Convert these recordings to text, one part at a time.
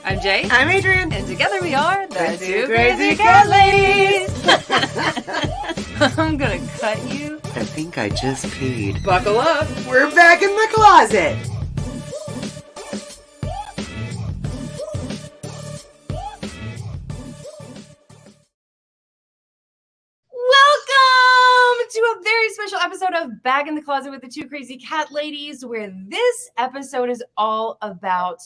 I'm Jay. I'm Adrian. And together we are the Two Crazy Cat Ladies. I'm gonna cut you. I think I just peed. Buckle up. We're back in the closet. Welcome to a very special episode of Back in the Closet with the Two Crazy Cat Ladies, where this episode is all about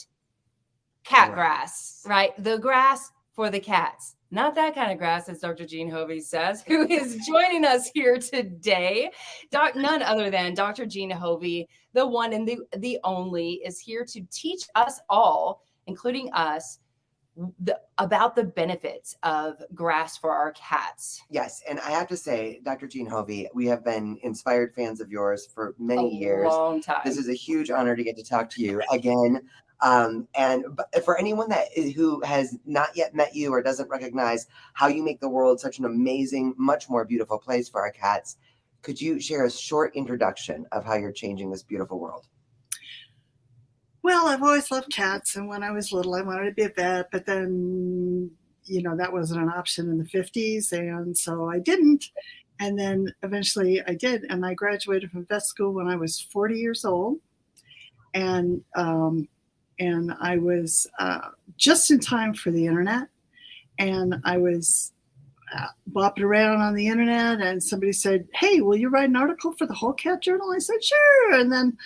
cat grass, right? The grass for the cats. Not that kind of grass, as Dr. Jean Hofve says, who is joining us here today. None other than Dr. Jean Hofve, the one and the only, is here to teach us all, including us, about the benefits of grass for our cats. Yes, and I have to say, Dr. Jean Hofve, we have been inspired fans of yours for many years. Long time. This is a huge honor to get to talk to you again. And for anyone who has not yet met you or doesn't recognize how you make the world such an amazing, much more beautiful place for our cats, could you share a short introduction of how you're changing this beautiful world? Well, I've always loved cats, and when I was little, I wanted to be a vet, but then, that wasn't an option in the 50s, and so I didn't. And then eventually I did, and I graduated from vet school when I was 40 years old, and I was just in time for the internet, and I was bopping around on the internet, and somebody said, "Hey, will you write an article for the Whole Cat Journal?" I said, "Sure," and then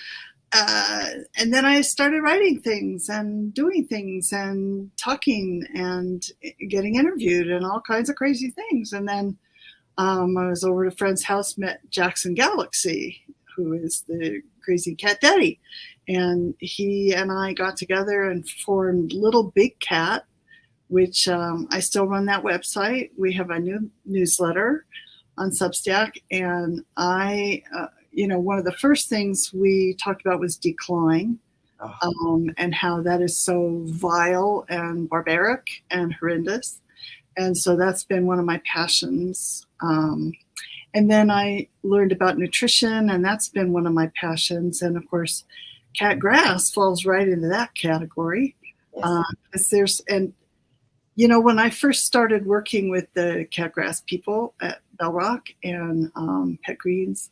I started writing things and doing things and talking and getting interviewed and all kinds of crazy things. And then I was over at a friend's house, met Jackson Galaxy, who is the crazy cat daddy. And he and I got together and formed Little Big Cat, which I still run that website. We have a new newsletter on Substack. And one of the first things we talked about was decline, and how that is so vile and barbaric and horrendous. And so that's been one of my passions. And then I learned about nutrition, and that's been one of my passions. And of course, cat grass falls right into that category. Yes. When I first started working with the cat grass people at Bell Rock and Pet Greens,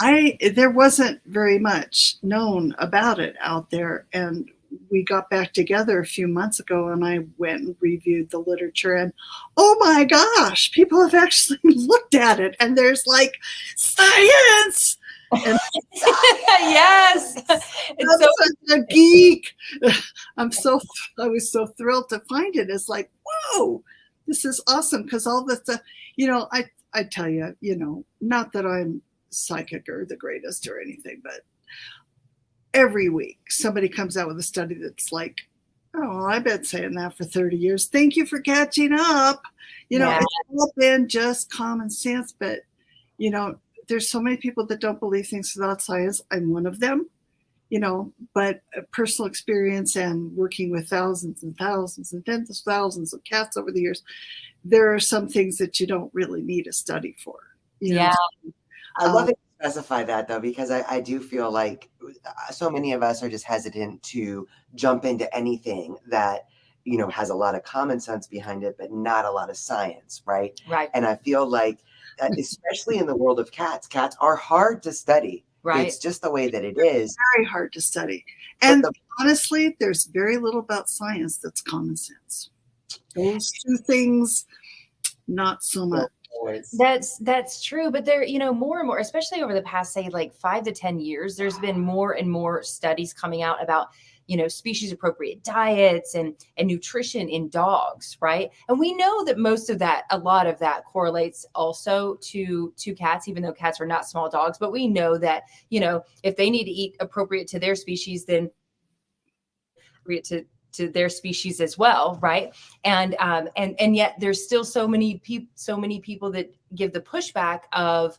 there wasn't very much known about it out there. And we got back together a few months ago, and I went and reviewed the literature, and oh my gosh, people have actually looked at it, and there's like science. And Yes, I'm such a geek. I was so thrilled to find it. It's like, whoa, this is awesome, because all the stuff, I tell you, not that I'm psychic or the greatest or anything, but every week somebody comes out with a study that's like, oh, I've been saying that for 30 years. Thank you for catching up. It's all been just common sense, but there's so many people that don't believe things without science. I'm one of them, but personal experience and working with thousands and thousands and tens of thousands of cats over the years, there are some things that you don't really need a study for. I love that you specify that, though, because I do feel like so many of us are just hesitant to jump into anything that, has a lot of common sense behind it, but not a lot of science, right? Right. And I feel like, especially in the world of cats are hard to study. Right. It's just the way that it is. Very hard to study. And honestly, there's very little about science that's common sense. Those two things, not so much. That's true, but there, more and more, especially over the past, say, like 5 to 10 years, there's been more and more studies coming out about, species appropriate diets and nutrition in dogs, right? And we know that a lot of that correlates also to cats, even though cats are not small dogs. But we know that, if they need to eat appropriate to their species, then to their species as well, right? And yet there's still so many people that give the pushback of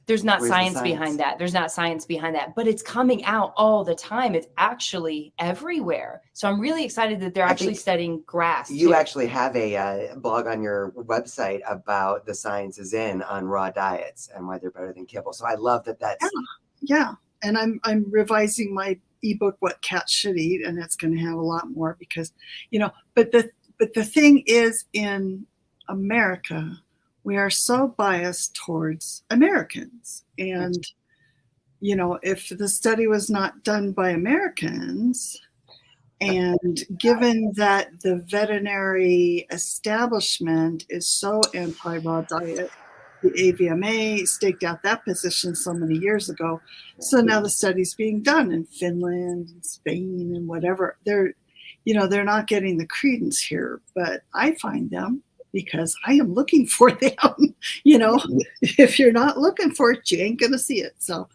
there's not science behind that. There's not science behind that, but it's coming out all the time. It's actually everywhere. So I'm really excited that they're actually studying grass. You actually have a blog on your website about the science is in on raw diets and why they're better than kibble. So I love that. Yeah. And I'm revising my ebook What Cats Should Eat, and it's going to have a lot more because, but the thing is, in America, we are so biased towards Americans. And, if the study was not done by Americans, and given that the veterinary establishment is so anti-raw diet, the AVMA staked out that position so many years ago. So now the study's being done in Finland and Spain and whatever. They're not getting the credence here, but I find them because I am looking for them. If you're not looking for it, you ain't going to see it. So,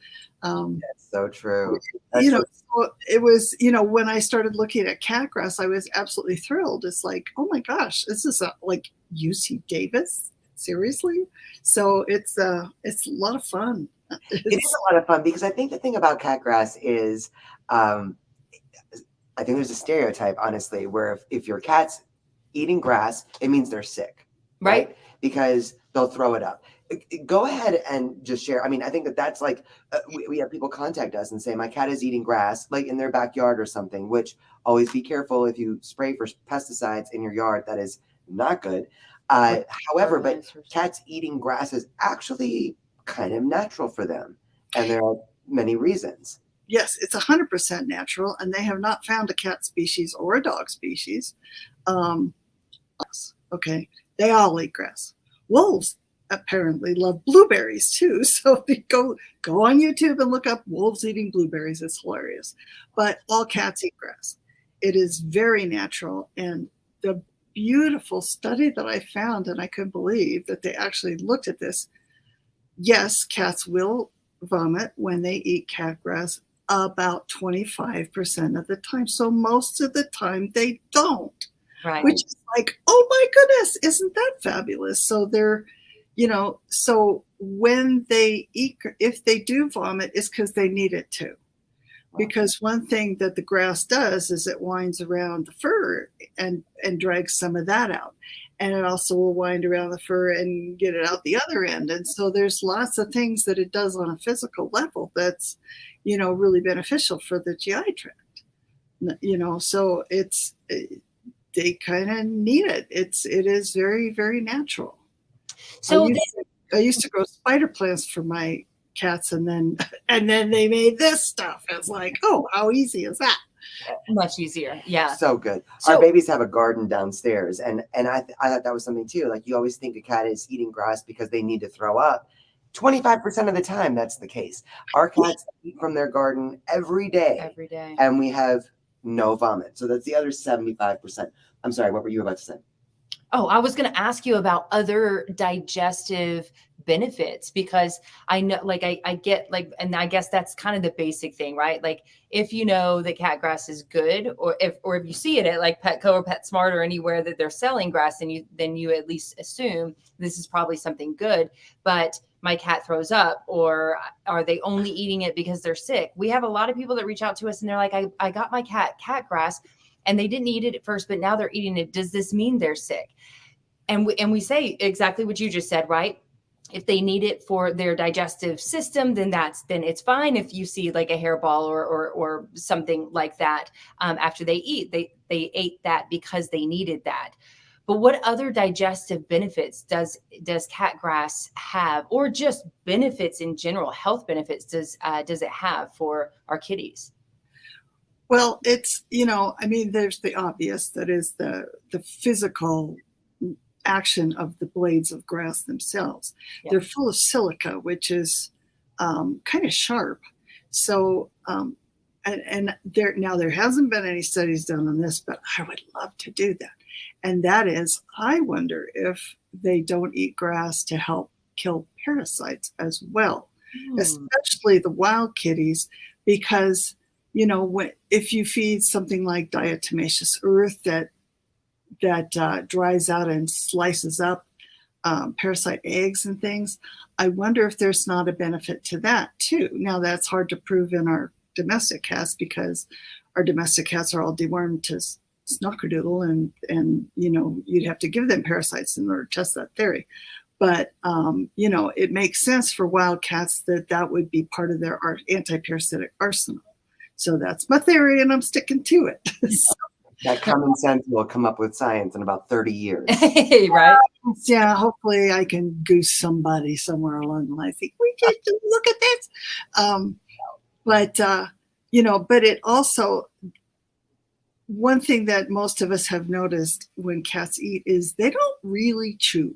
that's so true. So it was, when I started looking at cat grass, I was absolutely thrilled. It's like, oh my gosh, this is like UC Davis. Seriously? So it's a lot of fun. It is a lot of fun because I think the thing about cat grass is, I think there's a stereotype, honestly, where if your cat's eating grass, it means they're sick, right? Because they'll throw it up. Go ahead and just share. I mean, I think that's like, we have people contact us and say, my cat is eating grass, like in their backyard or something, which always be careful if you spray for pesticides in your yard. That is not good. However, but cats eating grass is actually kind of natural for them. And there are many reasons. Yes, it's 100% natural. And they have not found a cat species or a dog species. Okay. They all eat grass. Wolves apparently love blueberries too. So if you go on YouTube and look up wolves eating blueberries, it's hilarious. But all cats eat grass. It is very natural. And the beautiful study that I found, and I couldn't believe that they actually looked at this. Yes, cats will vomit when they eat cat grass about 25% of the time. So most of the time they don't, Right. Which is like, oh my goodness, isn't that fabulous? So they're, so when they eat, if they do vomit, it's because they need it to. Because one thing that the grass does is it winds around the fur and drags some of that out. And it also will wind around the fur and get it out the other end. And so there's lots of things that it does on a physical level that's, really beneficial for the GI tract. So they kind of need it. It is very, very natural. So I used to grow spider plants for my cats, and then they made this stuff. It's like, oh, how easy is that? Much easier. Yeah. So good. Our babies have a garden downstairs, and I thought that was something too. Like, you always think a cat is eating grass because they need to throw up. 25% of the time, that's the case. Our cats eat from their garden every day, and we have no vomit. So that's the other 75%. I'm sorry, what were you about to say? Oh, I was going to ask you about other digestive benefits, because I know, like, I get, like, and I guess that's kind of the basic thing, right? Like, if you know that cat grass is good, or if you see it at like Petco or PetSmart or anywhere that they're selling grass, then you at least assume this is probably something good. But my cat throws up, or are they only eating it because they're sick? We have a lot of people that reach out to us and they're like, I got my cat grass and they didn't eat it at first, but now they're eating it. Does this mean they're sick? And we say exactly what you just said, right? If they need it for their digestive system, then it's fine. If you see like a hairball or something like that after they eat, they ate that because they needed that. But what other digestive benefits does cat grass have, or just benefits in general, health benefits does it have for our kitties? Well, it's, there's the obvious, that is the physical action of the blades of grass themselves. Yeah. They're full of silica, which is kind of sharp. So, and there hasn't been any studies done on this, but I would love to do that. And that is, I wonder if they don't eat grass to help kill parasites as well, especially the wild kitties, because, if you feed something like diatomaceous earth that dries out and slices up parasite eggs and things, I wonder if there's not a benefit to that too. Now, that's hard to prove in our domestic cats, because our domestic cats are all dewormed to snockerdoodle, and you'd have to give them parasites in order to test that theory. But it makes sense for wild cats that would be part of their anti-parasitic arsenal. So that's my theory, and I'm sticking to it. So, That common sense will come up with science in about 30 years. Right? yeah, hopefully I can goose somebody somewhere along the line. I think we can look at this. But it also, one thing that most of us have noticed when cats eat is they don't really chew.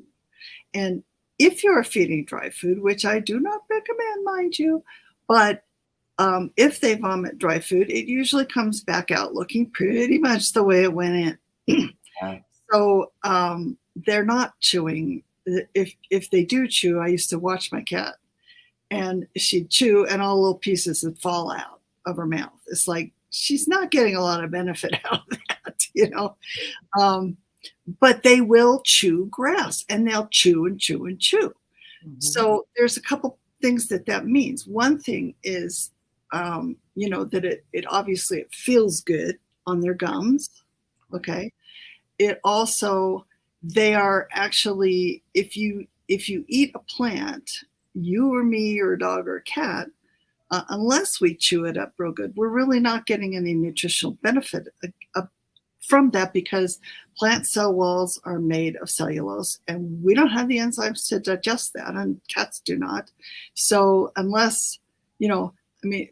And if you're feeding dry food, which I do not recommend, mind you, but if they vomit dry food, it usually comes back out looking pretty much the way it went in. Yeah. So they're not chewing. If they do chew, I used to watch my cat, and she'd chew, and all little pieces would fall out of her mouth. It's like she's not getting a lot of benefit out of that, But they will chew grass, and they'll chew and chew and chew. Mm-hmm. So there's a couple things that means. One thing is, that it obviously it feels good on their gums. Okay. It also, they are actually, if you eat a plant, you or me or a dog or a cat, unless we chew it up real good, we're really not getting any nutritional benefit from that, because plant cell walls are made of cellulose, and we don't have the enzymes to digest that, and cats do not. So unless,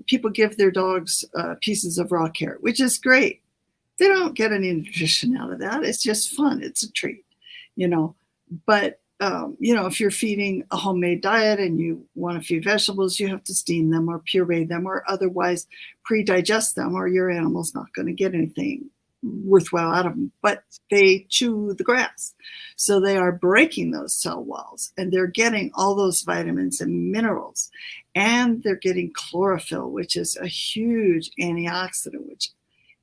people give their dogs pieces of raw carrot, which is great. They don't get any nutrition out of that. It's just fun. It's a treat, But, if you're feeding a homemade diet and you want a few vegetables, you have to steam them or puree them or otherwise pre-digest them, or your animal's not going to get anything worthwhile out of them. But they chew the grass. So they are breaking those cell walls, and they're getting all those vitamins and minerals. And they're getting chlorophyll, which is a huge antioxidant, which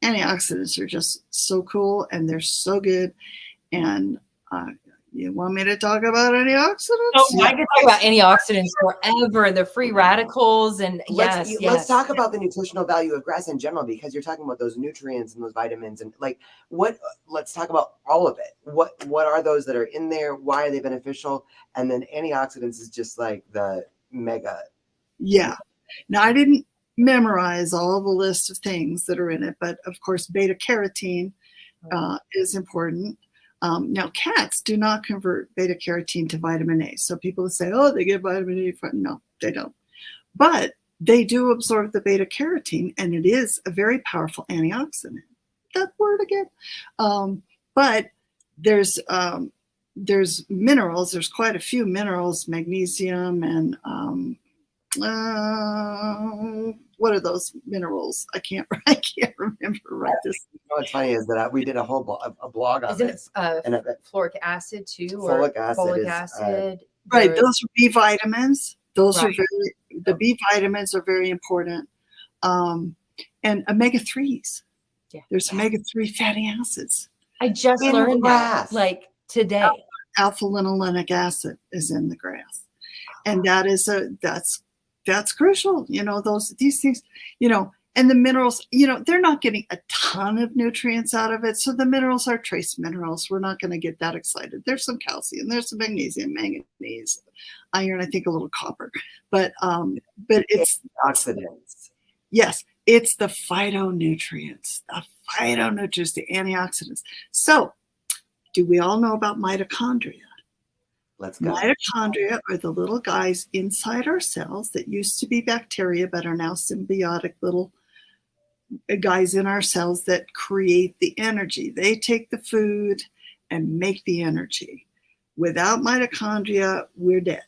antioxidants are just so cool, and they're so good. And you want me to talk about antioxidants? Oh, I could talk about antioxidants forever, the free radicals, and let's talk about the nutritional value of grass in general, because you're talking about those nutrients and those vitamins, and let's talk about all of it. What are those that are in there? Why are they beneficial? And then antioxidants is just like the mega. Yeah. Now, I didn't memorize all the list of things that are in it, but of course, beta carotene is important. Now, cats do not convert beta carotene to vitamin A. So people say, oh, they get vitamin A from, no, they don't. But they do absorb the beta carotene, and it is a very powerful antioxidant. That word again. But there's minerals. There's quite a few minerals, magnesium and what are those minerals? I can't remember right this. What's funny is that we did a whole blog on Isn't it. Fluoric acid too? Folic acid. Acid. Right. Those are B vitamins. Those Right. are the B vitamins are very important. And omega-3s. Yeah. There's omega-3 fatty acids. I just In learned grass. that like today. Alpha-linolenic acid is in the grass. And that's crucial. These things, and the minerals, they're not getting a ton of nutrients out of it. So the minerals are trace minerals. We're not going to get that excited. There's some calcium, there's some magnesium, manganese, iron, I think a little copper, but it's Oxidants. Yes, it's the phytonutrients, the antioxidants. So do we all know about mitochondria? Let's go. Mitochondria are the little guys inside our cells that used to be bacteria but are now symbiotic little guys in our cells that create the energy. They take the food and make the energy. Without mitochondria, we're dead.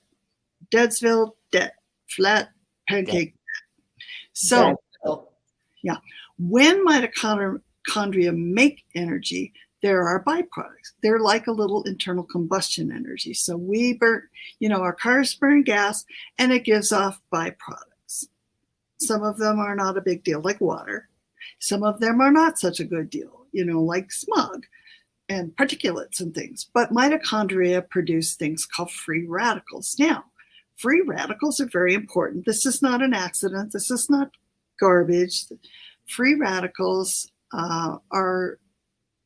Deadsville, dead. Flat pancake, dead. So, yeah, when mitochondria make energy, there are byproducts. They're like a little internal combustion energy. So we burn, our cars burn gas, and it gives off byproducts. Some of them are not a big deal, like water. Some of them are not such a good deal, like smog and particulates and things. But mitochondria produce things called free radicals. Now, free radicals are very important. This is not an accident. This is not garbage. Free radicals are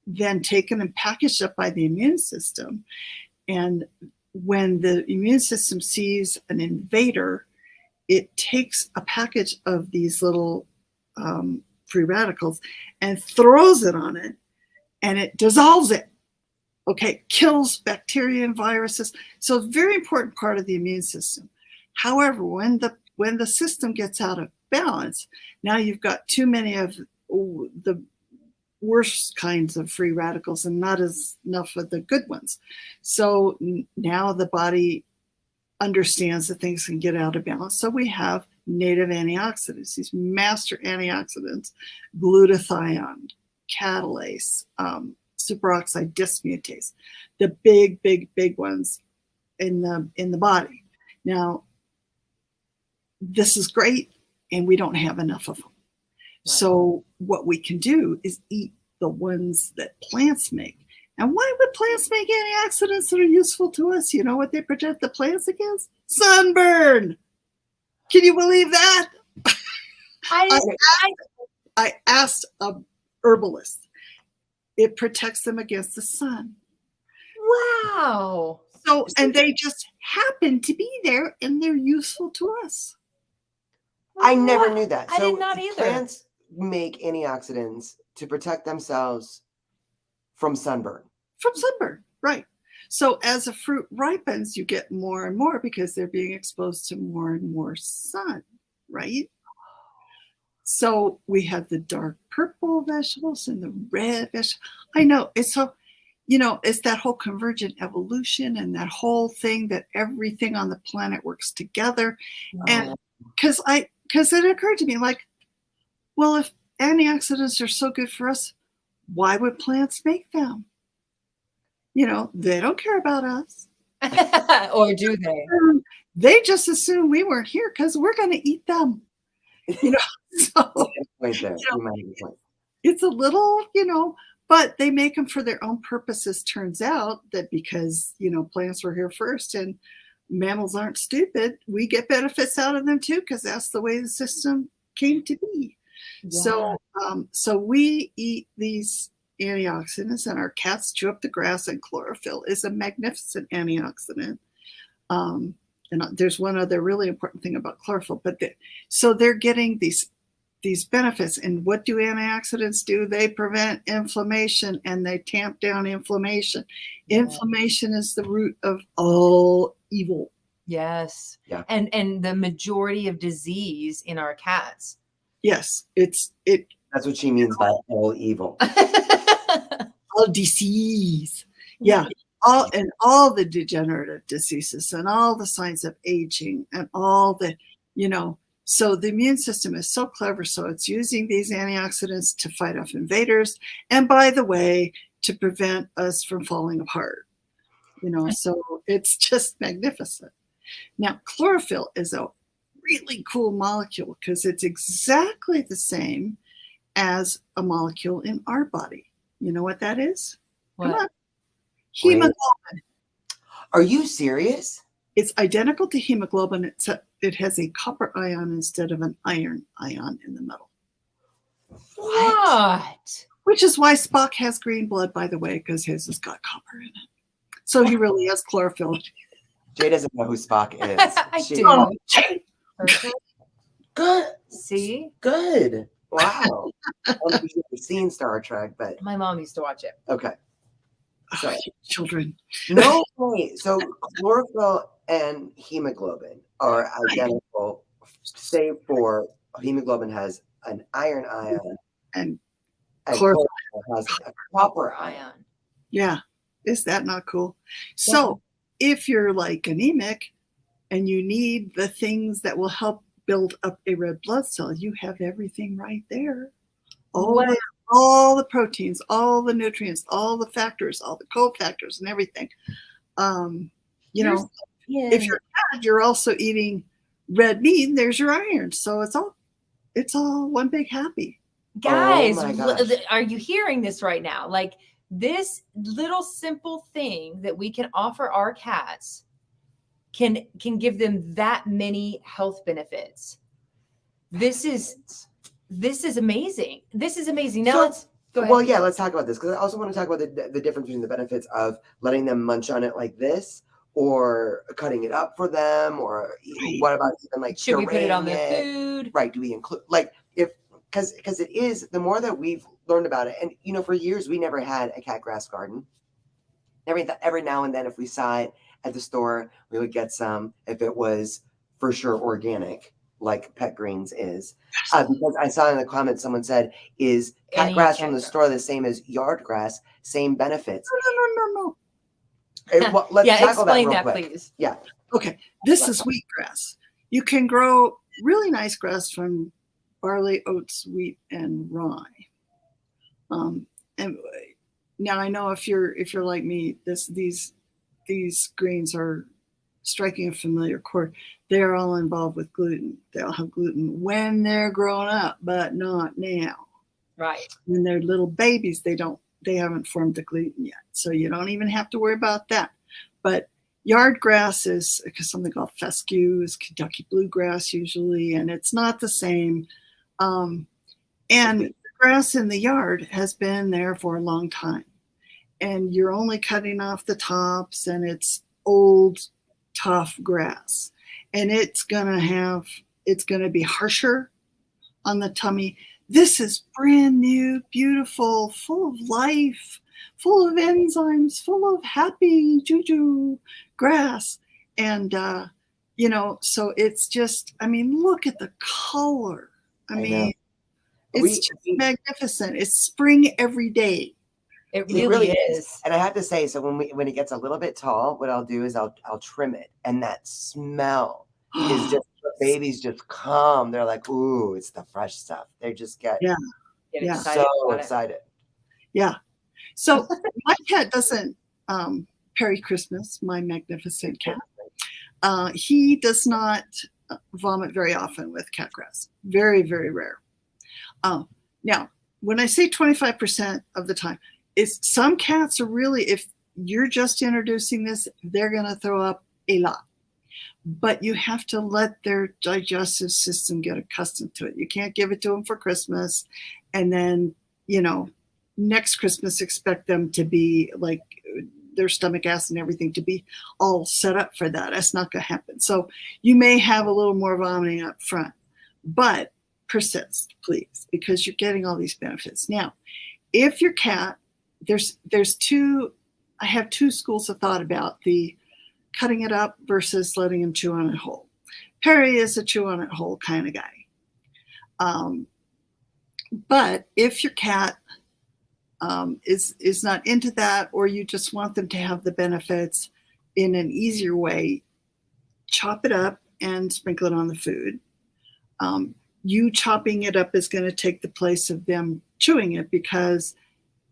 then taken and packaged up by the immune system. And when the immune system sees an invader, it takes a package of these little free radicals and throws it on it, and it dissolves it. Okay, kills bacteria and viruses. So it's a very important part of the immune system. However, when the system gets out of balance, now you've got too many of the worst kinds of free radicals and not enough of the good ones. So now the body understands that things can get out of balance. So we have native antioxidants, these master antioxidants, glutathione, catalase, superoxide dismutase, the big ones in the body. Now, this is great, and we don't have enough of them. Right. So what we can do is eat the ones that plants make. And why would plants make antioxidants that are useful to us? You know what they protect the plants against? Sunburn. Can you believe that? I asked a herbalist. It protects them against the sun. Wow. So, and they just happen to be there, and they're useful to us. I never knew that. I did not either. Plants make antioxidants to protect themselves from sunburn. From sunburn, right. So as a fruit ripens, you get more and more because they're being exposed to more and more sun, right? So we have the dark purple vegetables and the red vegetables. I know, it's so, it's that whole convergent evolution and that whole thing that everything on the planet works together. Wow. And because it occurred to me, like, well, if antioxidants are so good for us, why would plants make them? They don't care about us. Or do they? They just assume we weren't here because we're going to eat them. So it's a little, but they make them for their own purposes. Turns out that because, plants were here first and mammals aren't stupid, we get benefits out of them too, because that's the way the system came to be. Yeah. So we eat these antioxidants, and our cats chew up the grass, and chlorophyll is a magnificent antioxidant. And there's one other really important thing about chlorophyll, so they're getting these benefits. And what do antioxidants do? They prevent inflammation, and they tamp down inflammation. Yeah. Inflammation is the root of all evil. Yes. Yeah. And the majority of disease in our cats. Yes, that's what she means by all evil. All disease. Yeah. All the degenerative diseases and all the signs of aging and all the, so the immune system is so clever. So it's using these antioxidants to fight off invaders. And by the way, to prevent us from falling apart, so it's just magnificent. Now, chlorophyll is a really cool molecule because it's exactly the same as a molecule in our body. You know what that is? What? Come on. Hemoglobin. Are you serious? It's identical to hemoglobin, except it has a copper ion instead of an iron ion in the middle. What? Which is why Spock has green blood, by the way, because his has got copper in it. So he really has chlorophyll. Jay doesn't know who Spock is. I do. Good. See? Good. Wow. I don't know if you've seen Star Trek, but my mom used to watch it. Okay. So, children. No way. So chlorophyll and hemoglobin are identical, save for hemoglobin has an iron ion and chlorophyll has a copper ion. Yeah. Is that not cool? So if you're like anemic and you need the things that will help build up a red blood cell, you have everything right there. All the proteins, all the nutrients, all the factors, all the cofactors and everything. If you're fat, you're also eating red meat, and there's your iron. So it's all one big happy. Guys, are you hearing this right now? Like, this little simple thing that we can offer our cats can give them that many health benefits. This is amazing. This is amazing. Now let's go ahead. Well, yeah, let's talk about this, because I also want to talk about the difference between the benefits of letting them munch on it like this, or cutting it up for them, or what about even like should we put it on the food? Right? Do we include, like, if because it is, the more that we've learned about it, and for years we never had a cat grass garden. Every now and then, if we saw it at the store, we would get some, if it was for sure organic, like Pet Greens is. Because I saw in the comments someone said, is cat Any grass cat from the grass. store the same as yard grass? Same benefits. No. Well, let's Yeah, tackle explain that real that, quick. please. Yeah. Okay, this is wheatgrass. You can grow really nice grass from barley, oats, wheat, and rye. And now I know if you're like me, these greens are striking a familiar chord. They are all involved with gluten. They all have gluten when they're grown up, but not now. Right. When they're little babies, they haven't formed the gluten yet. So you don't even have to worry about that. But yard grass is something called fescue, is Kentucky bluegrass usually, and it's not the same. And the grass in the yard has been there for a long time. And you're only cutting off the tops, and it's old, tough grass. And it's gonna be harsher on the tummy. This is brand new, beautiful, full of life, full of enzymes, full of happy juju grass. And, so it's just, look at the color. It's just magnificent. It's spring every day. It really is. And I have to say, so when it gets a little bit tall, what I'll do is I'll trim it, and that smell is just, babies just come. They're like, ooh, it's the fresh stuff. They just get excited. Yeah. So my cat doesn't Perry Christmas, my magnificent cat. He does not vomit very often with cat grass. Very, very rare. Now, when I say 25% of the time, some cats are really, if you're just introducing this, they're going to throw up a lot. But you have to let their digestive system get accustomed to it. You can't give it to them for Christmas and then, next Christmas expect them to be like their stomach acid and everything to be all set up for that. That's not going to happen. So you may have a little more vomiting up front, but persist, please, because you're getting all these benefits. Now, if your cat, I have two schools of thought about the cutting it up versus letting him chew on it whole. Perry is a chew on it whole kind of guy. But if your cat is not into that, or you just want them to have the benefits in an easier way, chop it up and sprinkle it on the food. You chopping it up is going to take the place of them chewing it, because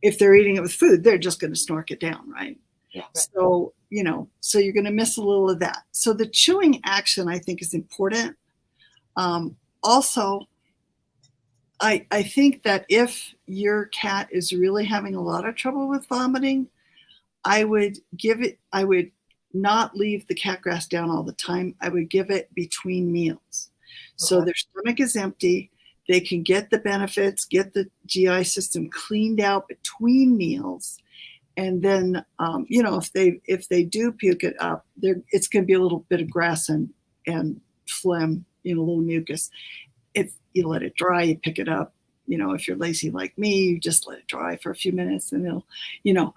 if they're eating it with food, they're just going to snork it down, right? Yeah. So, so you're going to miss a little of that. So the chewing action, I think, is important. Also, I think that if your cat is really having a lot of trouble with vomiting, I would not leave the cat grass down all the time. I would give it between meals. So their stomach is empty. They can get the benefits, get the GI system cleaned out between meals. And then, if they do puke it up, it's going to be a little bit of grass and phlegm, a little mucus. If you let it dry, you pick it up. If you're lazy like me, you just let it dry for a few minutes, and it'll,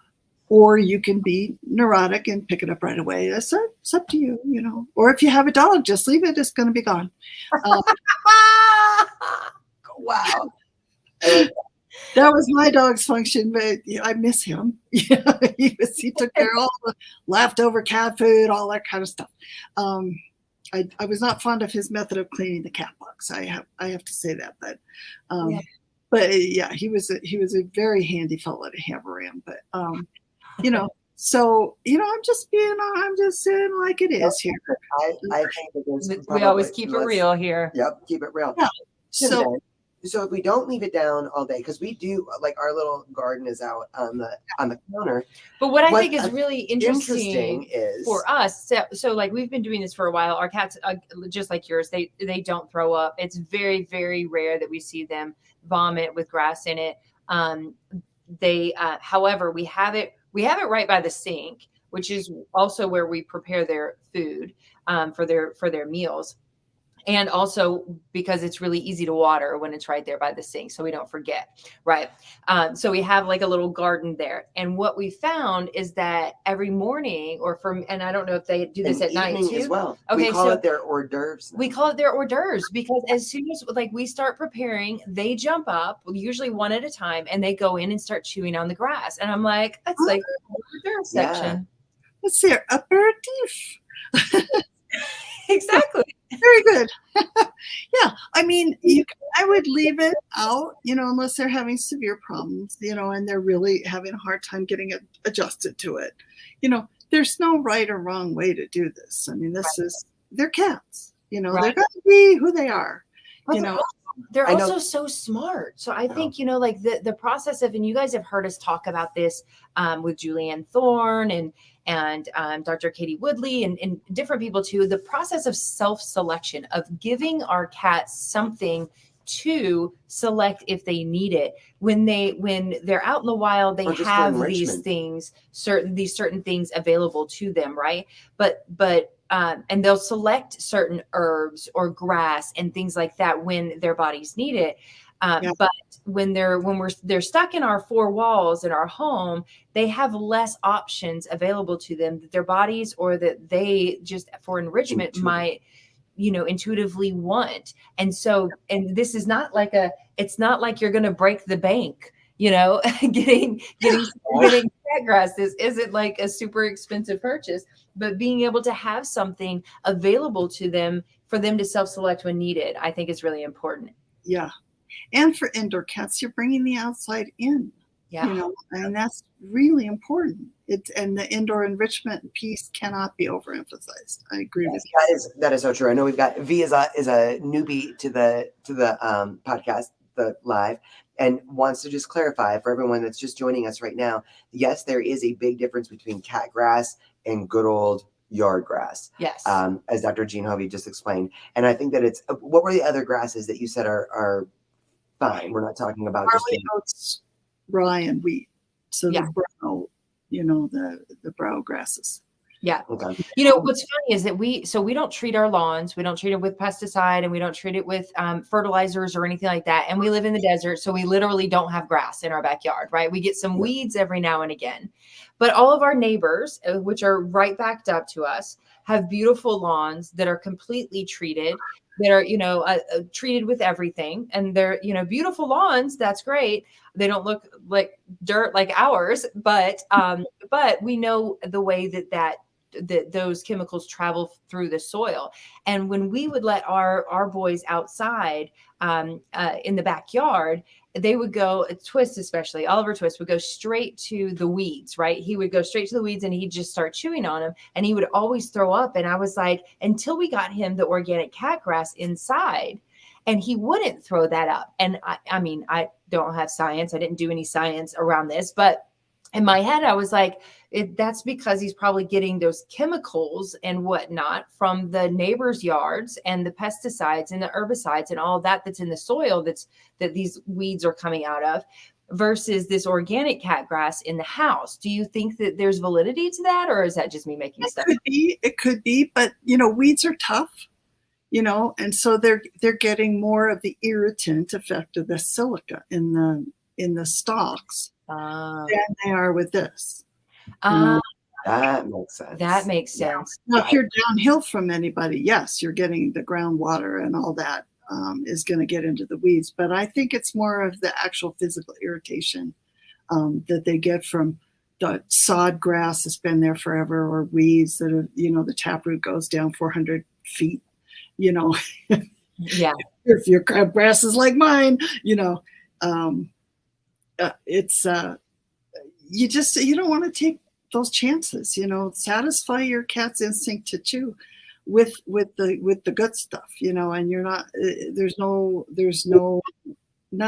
or you can be neurotic and pick it up right away. It's up to you, Or if you have a dog, just leave it. It's going to be gone. Wow. That was my dog's function, but I miss him. He took care of all the leftover cat food, all that kind of stuff. I was not fond of his method of cleaning the cat box. I have to say that, but he was a very handy fellow to have around. But so I'm just saying like it is here. I think that we always keep it real here. Yep, keep it real. Yeah. So if we don't leave it down all day, because we do, like, our little garden is out on the counter. But what I think is really interesting is for us, so like we've been doing this for a while. Our cats, just like yours, they don't throw up. It's very, very rare that we see them vomit with grass in it. However, we have it right by the sink, which is also where we prepare their food for their meals. And also because it's really easy to water when it's right there by the sink, so we don't forget, right? So we have like a little garden there. And what we found is that every morning, and I don't know if they do this And at night evening too. as well. Okay, we call so it their hors d'oeuvres now. we call it their hors d'oeuvres because as soon as like we start preparing, they jump up, usually one at a time, and they go in and start chewing on the grass. And I'm like, that's like the hors d'oeuvre section. It's their aperitif. Exactly. Very good. Yeah, I mean, I would leave it out, unless they're having severe problems, and they're really having a hard time getting it adjusted to it. There's no right or wrong way to do this. I mean, they're cats. They're going to be who they are. But they're also so smart. So I think, like the process of, and you guys have heard us talk about this with Julianne Thorne and Dr. Katie Woodley and different people too, the process of self-selection, of giving our cats something to select if they need it. When they're out in the wild, they have these certain things available to them, right? But and they'll select certain herbs or grass and things like that when their bodies need it. But when they're stuck in our four walls in our home, they have less options available to them that their bodies or that they just for enrichment might intuitively want. And so, and this is not like it's not like you're going to break the bank, getting cat grass. This isn't like a super expensive purchase, but being able to have something available to them for them to self-select when needed, I think is really important. Yeah. And for indoor cats, you're bringing the outside in. Yeah. And that's really important. And the indoor enrichment piece cannot be overemphasized. I agree with you. That is so true. I know we've got V is a newbie to the podcast, the live, and wants to just clarify for everyone that's just joining us right now. Yes, there is a big difference between cat grass and good old yard grass. Yes. As Dr. Jean Hofve just explained. And I think that it's, what were the other grasses that you said are fine? We're not talking about barley, oats, rye, and wheat. So the brow, the brow grasses. Yeah. Okay. What's funny is that we don't treat our lawns. We don't treat it with pesticide and we don't treat it with fertilizers or anything like that. And we live in the desert. So we literally don't have grass in our backyard, right? We get some weeds every now and again, but all of our neighbors, which are right backed up to us, have beautiful lawns that are completely treated, that are, treated with everything. And they're, beautiful lawns. That's great. They don't look like dirt like ours, but we know the way that those chemicals travel through the soil. And when we would let our boys outside in the backyard, they would go, Twist especially, Oliver Twist would go straight to the weeds, right? He would go straight to the weeds and he'd just start chewing on them and he would always throw up. And I was like, until we got him the organic cat grass inside, and he wouldn't throw that up. And I mean, I don't have science. I didn't do any science around this, but in my head, I was like, that's because he's probably getting those chemicals and whatnot from the neighbors' yards and the pesticides and the herbicides and all that's in the soil that these weeds are coming out of versus this organic cat grass in the house. Do you think that there's validity to that, or is that just me making stuff? It could be, but weeds are tough, and so they're getting more of the irritant effect of the silica in the stalks than they are with this. That makes sense. That makes sense. Now, if you're downhill from anybody, yes, you're getting the groundwater and all that is going to get into the weeds. But I think it's more of the actual physical irritation that they get from the sod grass that's been there forever, or weeds that are, the taproot goes down 400 feet, Yeah. If your grass is like mine, it's you don't want to take those chances, satisfy your cat's instinct to chew with the good stuff, and you're not, there's none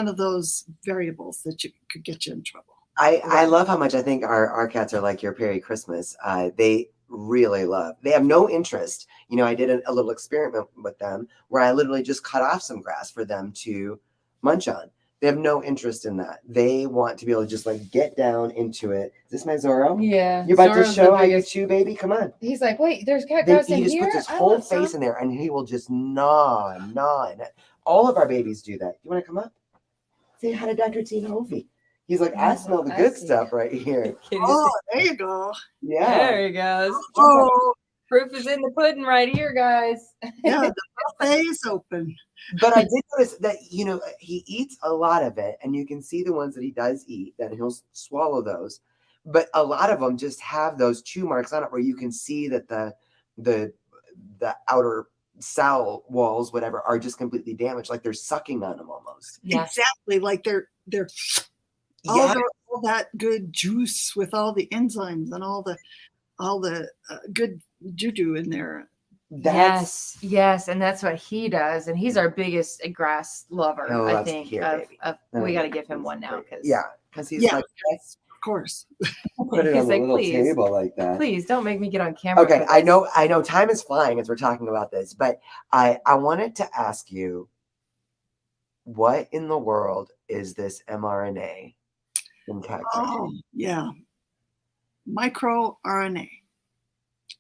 of those variables that could get you in trouble. I love how much I think our cats are like your Perry Christmas. They really love, they have no interest. I did a little experiment with them where I literally just cut off some grass for them to munch on. They have no interest in that. They want to be able to just like get down into it. Is this my Zorro? Yeah. You're about to Zorro's show the how you biggest- chew, baby? Come on. He's like, wait, there's cat grass in He just here? puts his I whole want face some. in there and he will just gnaw. And all of our babies do that. You want to come up? Say hi to Dr. T. Hofve. He's like, I smell the good stuff right here. Oh, there you go. Yeah. There he goes. Oh, Proof is in the pudding right here, guys. yeah, the buffet is open. But I did notice that, he eats a lot of it, and you can see the ones that he does eat, that he'll swallow those. But a lot of them just have those chew marks on it where you can see that the outer cell walls, whatever, are just completely damaged, like they're sucking on them almost. Yes. Exactly, like they're Yeah. all that good juice with all the enzymes and all the good juju in there. Yes, and that's what he does, and he's our biggest grass lover. Oh, I that's think. cute, baby. We got to give him one now because because he's Yeah. like, let's Of course. put it He's on the like, little please. table like that. Please don't make me get on camera. Okay, for I this. know time is flying as we're talking about this, but I wanted to ask you, what in the world is this mRNA in cat grass? Oh, yeah. MicroRNA.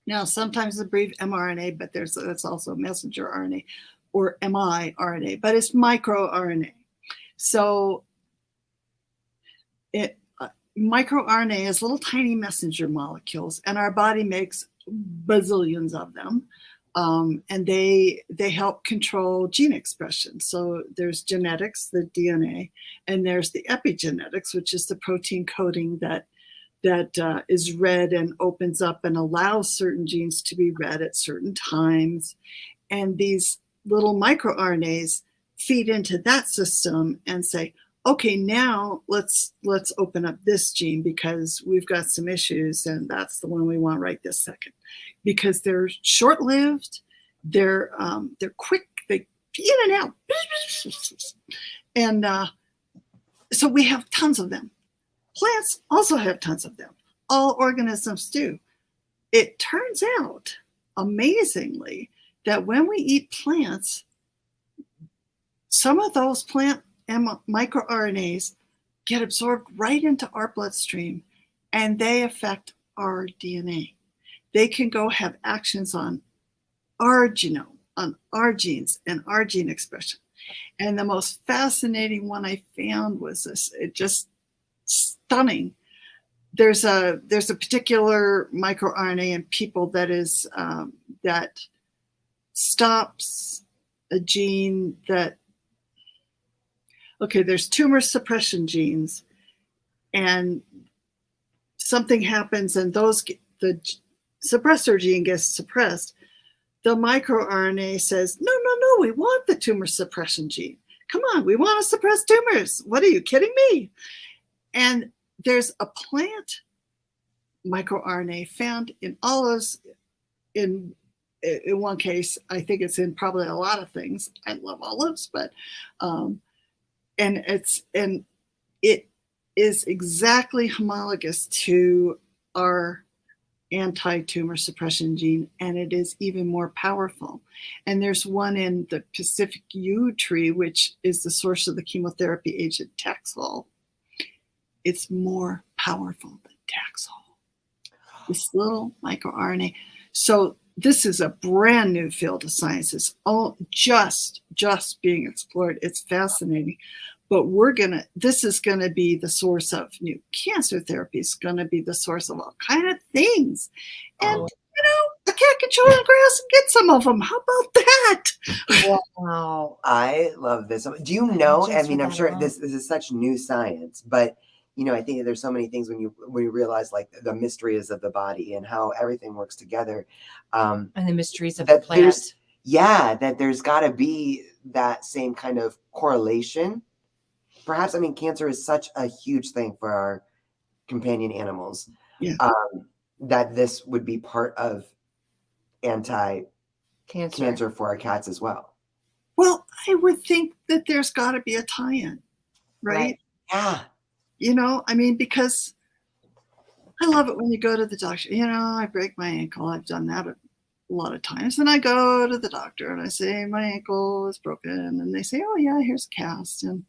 Now, sometimes it's brief mRNA, but that's also messenger RNA or miRNA, but it's microRNA. So microRNA is little tiny messenger molecules, and our body makes bazillions of them. And they help control gene expression. So there's genetics, the DNA, and there's the epigenetics, which is the protein coding that is read and opens up and allows certain genes to be read at certain times. And these little microRNAs feed into that system and say, okay, now let's open up this gene because we've got some issues, and that's the one we want right this second. Because they're short-lived, they're quick, they in and out, and so we have tons of them. Plants also have tons of them. All organisms do. It turns out, amazingly, that when we eat plants, some of those plant microRNAs get absorbed right into our bloodstream, and they affect our DNA. They can go have actions on our genome, on our genes, and our gene expression. And the most fascinating one I found was this. It just stunning. There's a particular microRNA in people that stops a gene that. Okay, there's tumor suppression genes, and something happens, and the suppressor gene gets suppressed. The microRNA says, no, we want the tumor suppression gene. Come on, we want to suppress tumors. What, are you kidding me? And there's a plant microRNA found in olives. In one case, I think it's in probably a lot of things. I love olives, but and it is exactly homologous to our anti-tumor suppression gene, and it is even more powerful. And there's one in the Pacific yew tree, which is the source of the chemotherapy agent Taxol. It's more powerful than Taxol. This little microRNA. So this is a brand new field of science. It's all just being explored. It's fascinating. But this is gonna be the source of new cancer therapy. It's gonna be the source of all kind of things. And a cat can chew on grass and get some of them. How about that? Wow. I love this. Do you know? Just I mean, for I'm that sure alone. this is such new science, but I think that there's so many things when you realize like the mysteries of the body and how everything works together. And the mysteries of the That plant. that there's got to be that same kind of correlation. Perhaps, I mean, cancer is such a huge thing for our companion animals. Yeah. That this would be part of anti-cancer for our cats as well. Well, I would think that there's got to be a tie-in, right? Yeah. I mean, because I love it when you go to the doctor. I break my ankle. I've done that a lot of times. And I go to the doctor and I say, my ankle is broken. And they say, oh, yeah, here's a cast. And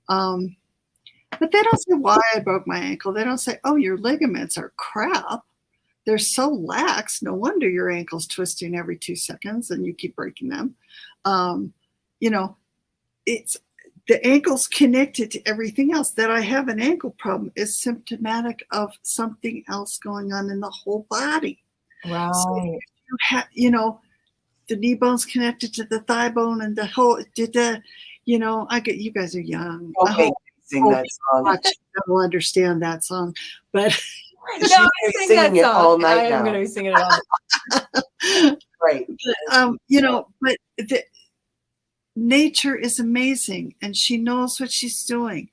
But they don't say why I broke my ankle. They don't say, oh, your ligaments are crap. They're so lax. No wonder your ankle's twisting every 2 seconds and you keep breaking them. You know, it's the ankle's connected to everything else. That I have an ankle problem is symptomatic of something else going on in the whole body. Right. So you know, the knee bone's connected to the thigh bone and the whole, you know, you guys are young. Okay, sing that song. Will understand that song, but She's gonna be singing it all night I am now. going to be singing it all. Right. You know, but nature is amazing, and she knows what she's doing.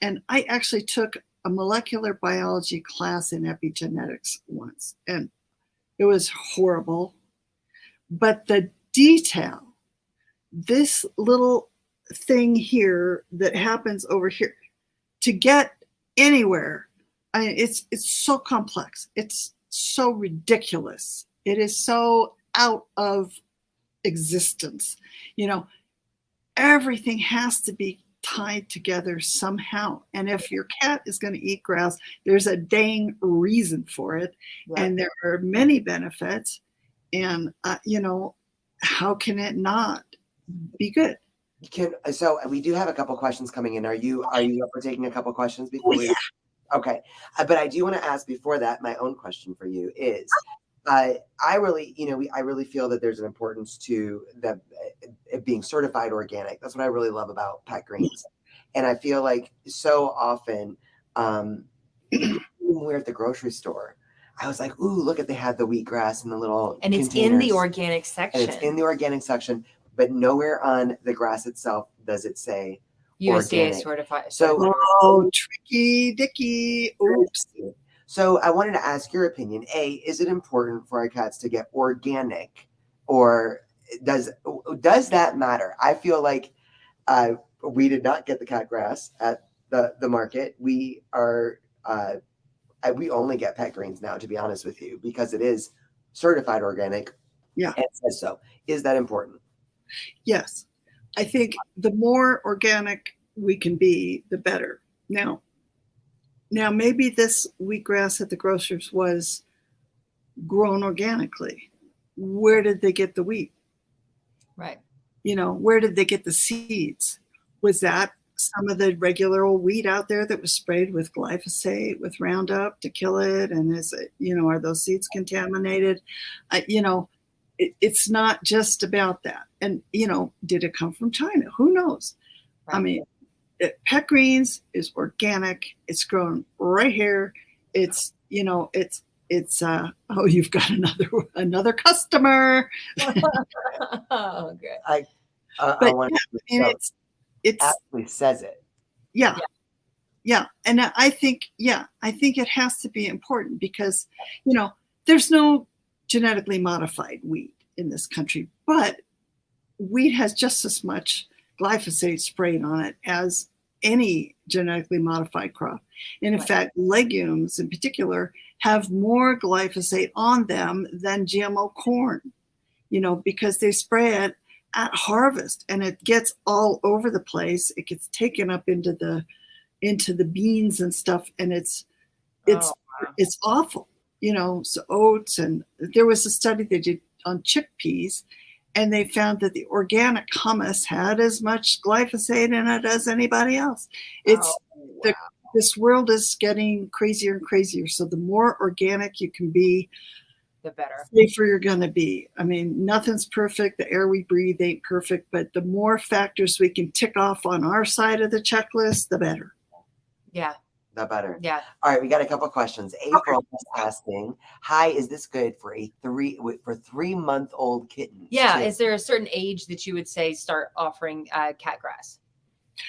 And I actually took a molecular biology class in epigenetics once, and it was horrible. But the detail, this little thing here that happens over here, to get anywhere, it's so complex. It's so ridiculous. It is so out of existence. You know, everything has to be tied together somehow. And if your cat is going to eat grass, there's a dang reason for it. Yeah. And there are many benefits. And, you know, how can it not be good? So we do have a couple questions coming in. Are you up for taking a couple questions before we? Okay. But I do want to ask before that, my own question for you is, I really feel that there's an importance to the being certified organic. That's what I really love about pet greens. And I feel like so often, when we're at the grocery store, I was like, ooh, look they had the wheatgrass in the little and it's containers. In the organic section. And it's in the organic section, but nowhere on the grass itself does it say USDA organic. certified. So, oh, tricky dicky. Oops. So I wanted to ask your opinion. A, is it important for our cats to get organic, or does that matter? I feel like we did not get the cat grass at the market. We are we only get pet greens now, to be honest with you, because it is certified organic. Yeah, and it says so. Is that important? Yes, I think the more organic we can be, the better. Now, maybe this wheatgrass at the grocer's was grown organically. Where did they get the wheat? Right. You know, where did they get the seeds? Was that some of the regular old wheat out there that was sprayed with glyphosate, with Roundup to kill it? And is it, you know, are those seeds contaminated? You know, it's not just about that. And, you know, did it come from China? Who knows? Right. I mean, pet greens is organic. It's grown right here. It's, you know, it's oh, you've got another customer. Oh, good. I want to it actually says it. Yeah. And I think it has to be important because, you know, there's no genetically modified wheat in this country, but wheat has just as much glyphosate sprayed on it as any genetically modified crop. And in fact, legumes in particular have more glyphosate on them than GMO corn, you know, because they spray it at harvest and it gets all over the place. It gets taken up into the beans and stuff. And it's awful, you know, so oats. And there was a study they did on chickpeas, and they found that the organic hummus had as much glyphosate in it as anybody else. This world is getting crazier and crazier. So the more organic you can be, the better. Safer you're going to be. I mean, nothing's perfect. The air we breathe ain't perfect, but the more factors we can tick off on our side of the checklist, the better. Yeah. The better. Yeah. All right, we got a couple questions. April is asking, "Hi, is this good for 3-month-old kittens?" Yeah. too? Is there a certain age that you would say start offering cat grass?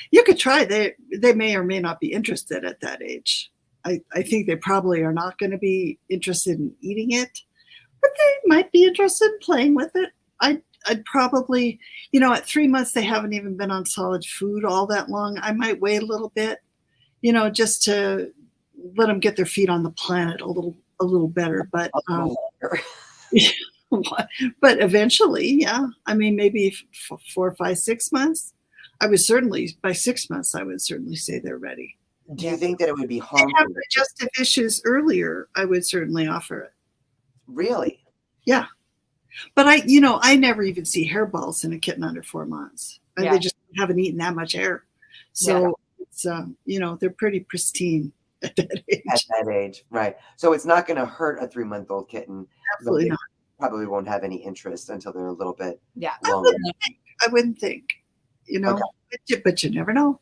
You could try. They may or may not be interested at that age. I think they probably are not going to be interested in eating it, but they might be interested in playing with it. I'd probably, you know, at 3 months, they haven't even been on solid food all that long. I might wait a little bit, you know, just to let them get their feet on the planet a little better. But but eventually, yeah. I mean, maybe 4, 5, 6 months. I would certainly, by 6 months, I would certainly say they're ready. Do you think that it would be If harmful? they have digestive issues earlier, I would certainly offer it. Really? Yeah. But I never even see hairballs in a kitten under 4 months. Yeah. They just haven't eaten that much hair. So it's, they're pretty pristine at that age. At that age, right. So it's not going to hurt a 3-month-old kitten. Absolutely They not. probably won't have any interest until they're a little bit Yeah. longer. I wouldn't think, but you never know.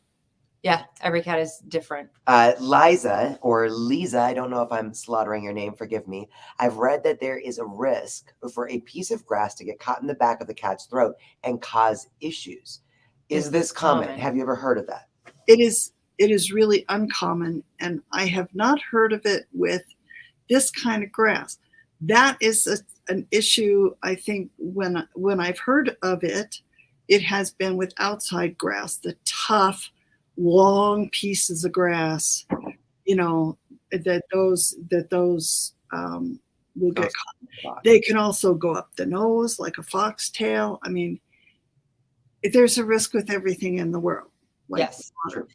Yeah, every cat is different. Liza or Lisa, I don't know if I'm slaughtering your name, forgive me. I've read that there is a risk for a piece of grass to get caught in the back of the cat's throat and cause issues. Is this common? Have you ever heard of that? It is really uncommon, and I have not heard of it with this kind of grass. That is an issue, I think, when I've heard of it, it has been with outside grass, the tough, long pieces of grass, that those will get caught. They can also go up the nose like a foxtail. I mean, there's a risk with everything in the world. Like Yes. water,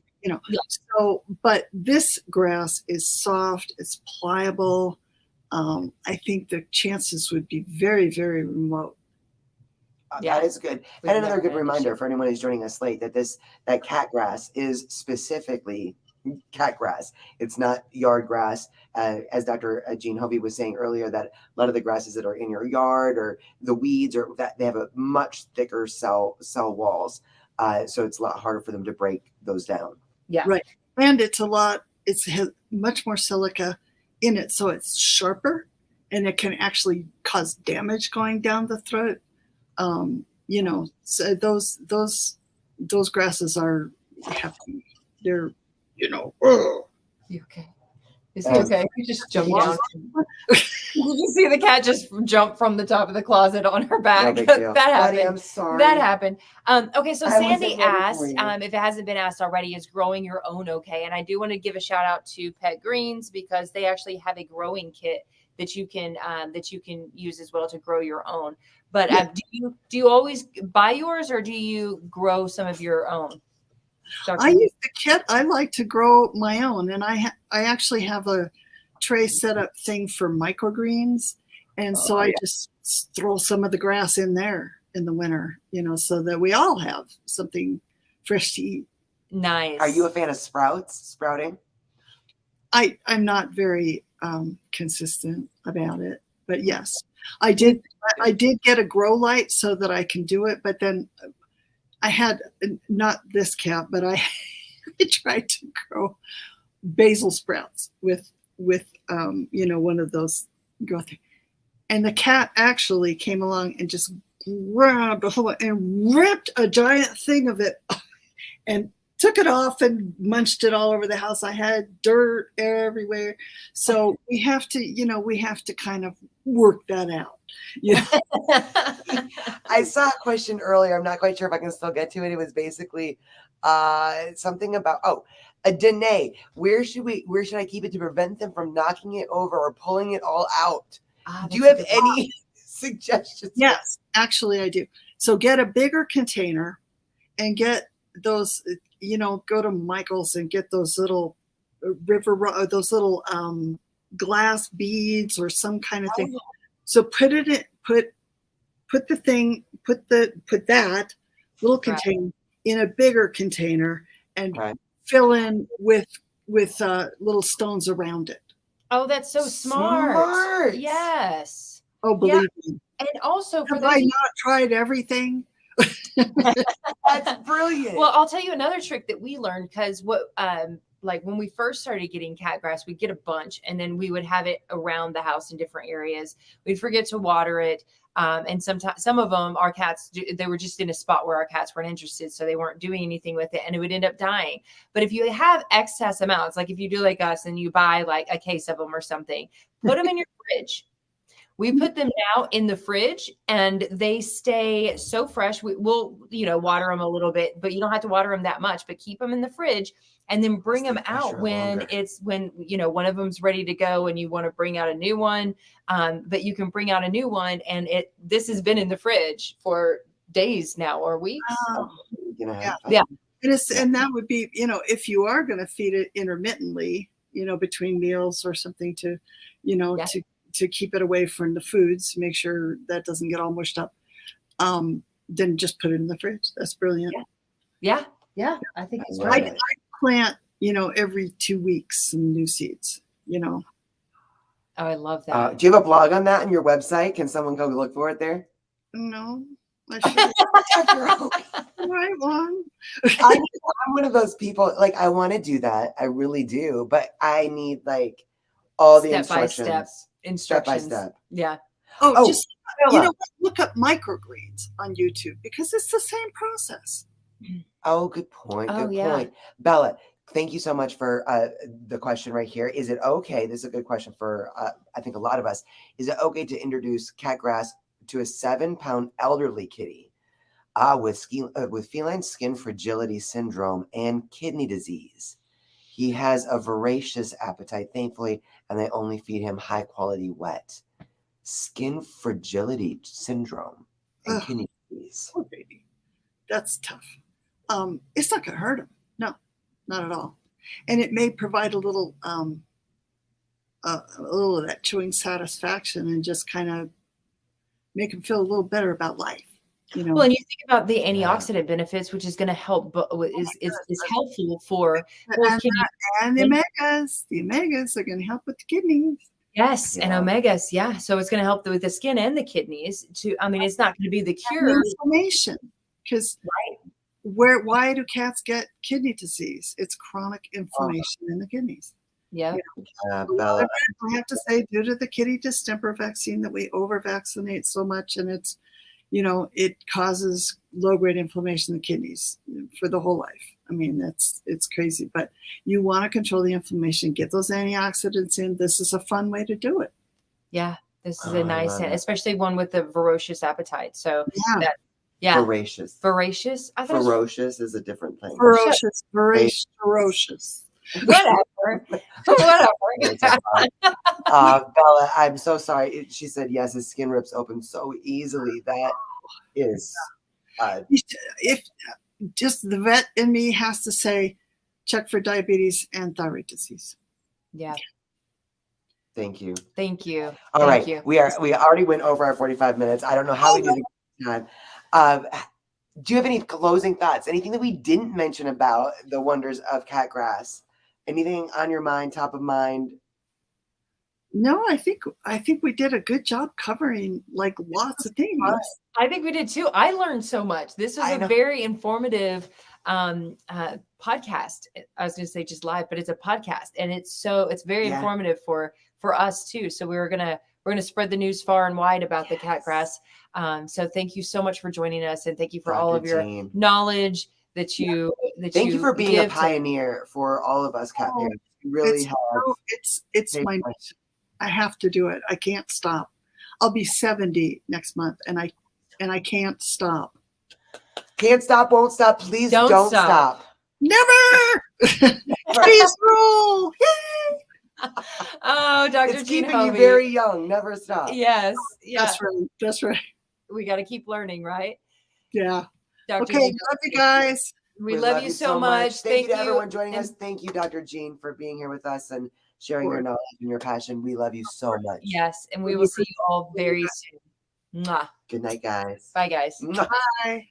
So, but this grass is soft, it's pliable. I think the chances would be very, very remote. That is good. And another good reminder for anyone who's joining us late that cat grass is specifically cat grass. It's not yard grass. As Dr. Jean Hofve was saying earlier, that a lot of the grasses that are in your yard or the weeds, or that they have a much thicker cell walls. So it's a lot harder for them to break those down. Yeah. Right. And it has much more silica in it. So it's sharper and it can actually cause damage going down the throat. So those grasses are hefty. They're, You okay? Is he okay? He just jumped down. Did you see the cat just jump from the top of the closet on her back? No big deal. That happened. Buddy, I'm sorry. That happened. Okay, so I wasn't Sandy ready for asked, you. if it hasn't been asked already, is growing your own okay? And I do want to give a shout out to Pet Greens because they actually have a growing kit that you can use as well to grow your own. But do you always buy yours or do you grow some of your own? I use the kit. I like to grow my own, and I actually have a tray setup thing for microgreens, and so I just throw some of the grass in there in the winter, so that we all have something fresh to eat. Nice. Are you a fan of sprouting? I'm not very consistent about it, but yes, I did get a grow light so that I can do it, but then I had not this cat, but I tried to grow basil sprouts with one of those growth, and the cat actually came along and just grabbed a whole and ripped a giant thing of it and took it off and munched it all over the house. I had dirt everywhere. So we have to kind of work that out. I saw a question earlier. I'm not quite sure if I can still get to it. It was basically something about, Danae, where should I keep it to prevent them from knocking it over or pulling it all out? Do you have any suggestions? Yes, actually I do. So get a bigger container and get those, go to Michael's and get those little glass beads or some kind of thing. So put that little container in a bigger container and fill in with little stones around it. Oh, that's so smart. Yes. Oh, believe me. And also, have I not tried everything? That's brilliant. Well, I'll tell you another trick that we learned, because like when we first started getting cat grass, we'd get a bunch and then we would have it around the house in different areas. We'd forget to water it. And sometimes some of them, our cats, they were just in a spot where our cats weren't interested. So they weren't doing anything with it and it would end up dying. But if you have excess amounts, like if you do like us and you buy like a case of them or something, put them in your fridge. We put them now in the fridge and they stay so fresh. We'll, water them a little bit, but you don't have to water them that much, but keep them in the fridge and then bring them out when one of them's ready to go and you want to bring out a new one. But you can bring out a new one and this has been in the fridge for days now or weeks. week and a half. Yeah. And that would be, if you are going to feed it intermittently, between meals or something to, to keep it away from the foods, make sure that doesn't get all mushed up. Then just put it in the fridge. That's brilliant. Yeah. I think it's I right. love it. I plant, every 2 weeks some new seeds, Oh, I love that. Do you have a blog on that on your website? Can someone go look for it there? No, I should write one. I'm one of those people, like, I want to do that. I really do. But I need, like, all the instructions. Step by step. Yeah. Oh, just, look up microgreens on YouTube because it's the same process. Oh, good point. Oh, Good yeah. point. Bella, thank you so much for the question right here. Is it okay? This is a good question for, I think, a lot of us. Is it okay to introduce cat grass to a 7-pound elderly kitty with feline skin fragility syndrome and kidney disease? He has a voracious appetite, thankfully, and they only feed him high-quality wet. Skin fragility syndrome and kidney disease. Oh, baby. That's tough. It's not going to hurt him. No, not at all. And it may provide a little of that chewing satisfaction and just kind of make him feel a little better about life. Well, and you think about the antioxidant benefits, which is going to help, is helpful for both kidneys and the omegas. The omegas are going to help with the kidneys. Yes, and omegas. Yeah, so it's going to help with the skin and the kidneys. It's not going to be the cure. And inflammation, because why do cats get kidney disease? It's chronic inflammation in the kidneys. Yeah. Bella, I have to say, due to the kitty distemper vaccine that we over-vaccinate so much, and it's, it causes low-grade inflammation in the kidneys for the whole life. I mean, it's crazy, but you want to control the inflammation, get those antioxidants in. This is a fun way to do it. Yeah, this is a nice, especially one with the voracious appetite. So Voracious. Voracious. I thought ferocious is a different thing. Ferocious. Whatever. Bella, I'm so sorry. She said yes. His skin rips open so easily. That is. If just the vet in me has to say, check for diabetes and thyroid disease. Yeah. Thank you. All right. You. We already went over our 45 minutes. I don't know how we do the time. Do you have any closing thoughts? Anything that we didn't mention about the wonders of cat grass? Anything on your mind, top of mind? No, I think we did a good job covering like lots of things. I think we did too. I learned so much. This was a very informative podcast. I was going to say just live, but it's a podcast, and it's very informative for us too. So we're gonna spread the news far and wide about the cat grass. So thank you so much for joining us, and thank you for all of your knowledge that you thank you for being a pioneer for all of us cat parents. You really have. It's my mission. I have to do it. I can't stop. I'll be 70 next month, and I can't stop. Can't stop, won't stop. Please don't stop. Never. Please roll. Oh, Dr. It's keeping you very young. Never stop. Yes. Yeah. That's right. We got to keep learning, right? Yeah. Dr. Okay. Love you guys. We love you so much. Thank you to everyone joining us. Thank you, Dr. Jean, for being here with us and sharing your knowledge and your passion. We love you so much. Yes. And we will see you all very soon. Mwah. Good night, guys. Bye, guys. Mwah. Bye.